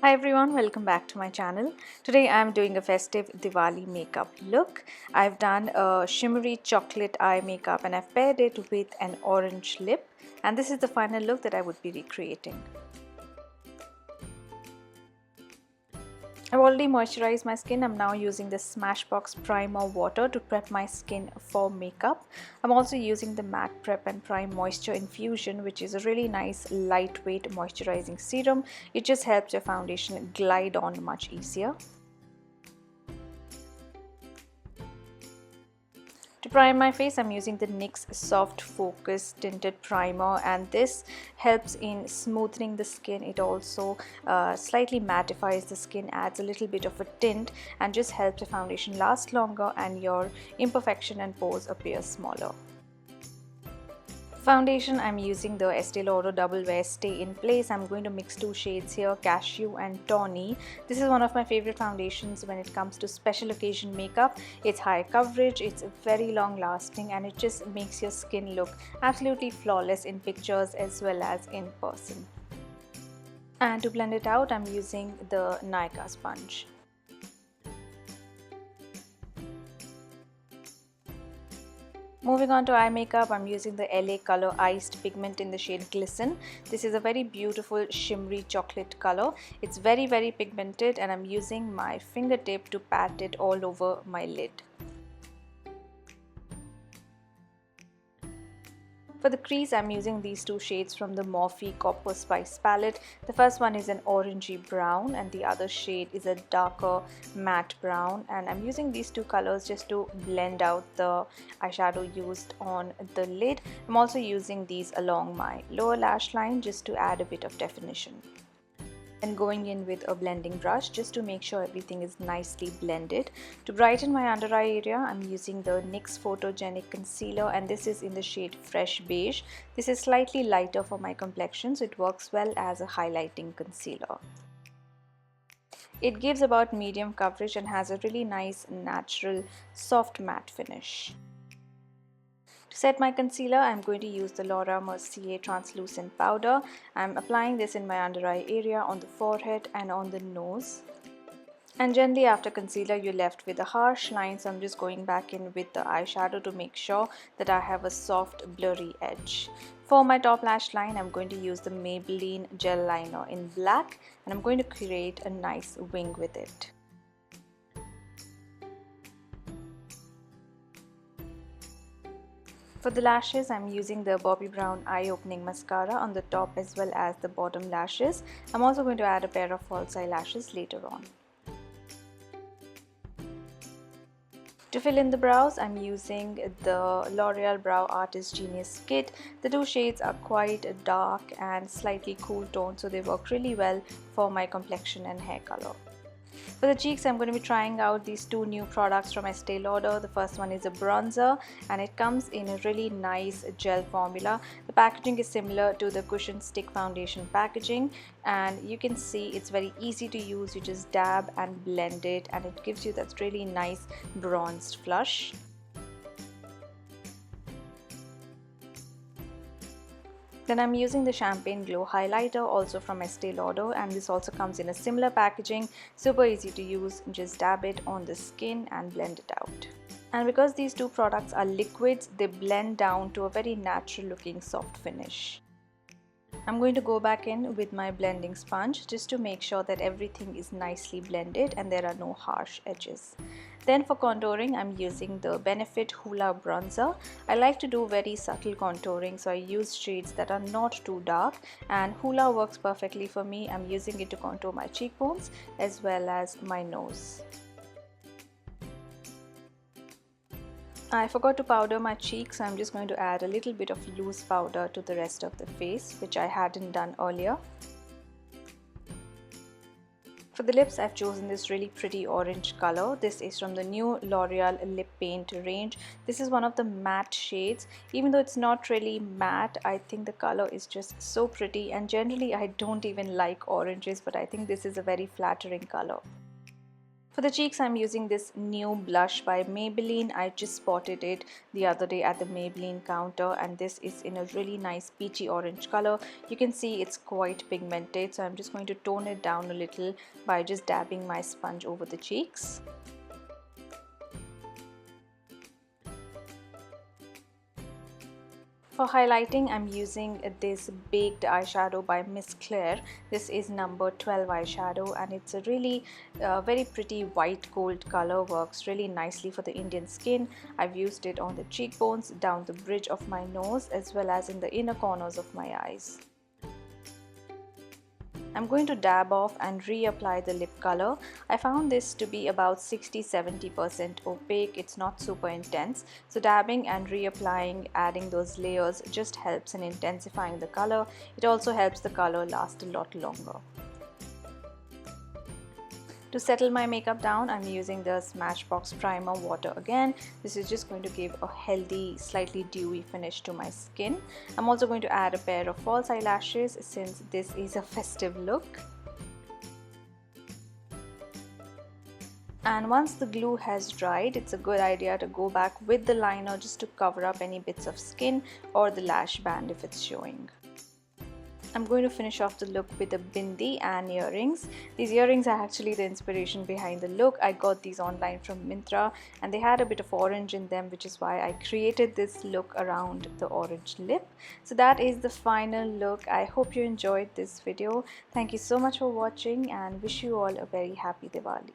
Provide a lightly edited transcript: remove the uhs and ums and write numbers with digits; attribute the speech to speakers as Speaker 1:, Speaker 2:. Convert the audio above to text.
Speaker 1: Hi everyone, welcome back to my channel. Today I'm doing a festive Diwali makeup look. I've done a shimmery chocolate eye makeup and I've paired it with an orange lip, and this is the final look that I would be recreating. I've already moisturized my skin. I'm now using the Smashbox Primer Water to prep my skin for makeup. I'm also using the Matte Prep and Prime Moisture Infusion, which is a really nice lightweight moisturizing serum. It just helps your foundation glide on much easier. To prime my face, I'm using the NYX Soft Focus Tinted Primer, and this helps in smoothing the skin. It also slightly mattifies the skin, adds a little bit of a tint, and just helps the foundation last longer and your imperfection and pores appear smaller. Foundation, I'm using the Estee Lauder Double Wear Stay in Place. I'm going to mix two shades here, Cashew and Tawny. This is one of my favorite foundations when it comes to special occasion makeup. It's high coverage, it's very long lasting, and it just makes your skin look absolutely flawless in pictures as well as in person. And to blend it out, I'm using the Nykaa sponge. Moving on to eye makeup, I'm using the LA Color Iced Pigment in the shade Glisten. This is a very beautiful shimmery chocolate color. It's very pigmented, and I'm using my fingertip to pat it all over my lid. For the crease, I'm using these two shades from the Morphe Copper Spice palette. The first one is an orangey brown and the other shade is a darker matte brown, and I'm using these two colors just to blend out the eyeshadow used on the lid. I'm also using these along my lower lash line just to add a bit of definition. And going in with a blending brush just to make sure everything is nicely blended. To brighten my under eye area, I'm using the NYX Photogenic Concealer, and this is in the shade Fresh Beige. This is slightly lighter for my complexion, so it works well as a highlighting concealer. It gives about medium coverage and has a really nice natural soft matte finish. To set my concealer, I'm going to use the Laura Mercier translucent powder. I'm applying this in my under eye area, on the forehead and on the nose. And generally after concealer, you're left with a harsh line, so I'm just going back in with the eyeshadow to make sure that I have a soft blurry edge. For my top lash line, I'm going to use the Maybelline gel liner in black, and I'm going to create a nice wing with it. For the lashes, I'm using the Bobbi Brown Eye Opening Mascara on the top as well as the bottom lashes. I'm also going to add a pair of false eyelashes later on. To fill in the brows, I'm using the L'Oreal Brow Artist Genius Kit. The two shades are quite dark and slightly cool toned, so they work really well for my complexion and hair color. For the cheeks, I'm going to be trying out these two new products from Estee Lauder. The first one is a bronzer, and it comes in a really nice gel formula. The packaging is similar to the Cushion Stick Foundation packaging, and you can see it's very easy to use. You just dab and blend it, and it gives you that really nice bronzed flush. Then I'm using the Champagne Glow highlighter, also from Estee Lauder, and this also comes in a similar packaging. Super easy to use, just dab it on the skin and blend it out. And because these two products are liquids, they blend down to a very natural looking soft finish. I'm going to go back in with my blending sponge just to make sure that everything is nicely blended and there are no harsh edges. Then for contouring, I'm using the Benefit Hoola bronzer. I like to do very subtle contouring, so I use shades that are not too dark, and Hoola works perfectly for me. I'm using it to contour my cheekbones as well as my nose. I forgot to powder my cheeks, so I'm just going to add a little bit of loose powder to the rest of the face, which I hadn't done earlier. For the lips, I've chosen this really pretty orange color. This is from the new L'Oreal Lip Paint range. This is one of the matte shades. Even though it's not really matte, I think the color is just so pretty, and generally I don't even like oranges, but I think this is a very flattering color. For the cheeks, I'm using this new blush by Maybelline. I just spotted it the other day at the Maybelline counter, and this is in a really nice peachy orange color. You can see it's quite pigmented, so I'm just going to tone it down a little by just dabbing my sponge over the cheeks. For highlighting, I'm using this Baked eyeshadow by Miss Claire. This is number 12 eyeshadow, and it's a really very pretty white gold color. Works really nicely for the Indian skin. I've used it on the cheekbones, down the bridge of my nose, as well as in the inner corners of my eyes. I'm going to dab off and reapply the lip color. I found this to be about 60-70% opaque. It's not super intense. So dabbing and reapplying, adding those layers just helps in intensifying the color. It also helps the color last a lot longer. To settle my makeup down, I'm using the Smashbox Primer Water again. This is just going to give a healthy, slightly dewy finish to my skin. I'm also going to add a pair of false eyelashes since this is a festive look. And once the glue has dried, it's a good idea to go back with the liner just to cover up any bits of skin or the lash band if it's showing. I'm going to finish off the look with a bindi and earrings. These earrings are actually the inspiration behind the look. I got these online from Myntra, and they had a bit of orange in them, which is why I created this look around the orange lip. So that is the final look. I hope you enjoyed this video. Thank you so much for watching, and wish you all a very happy Diwali.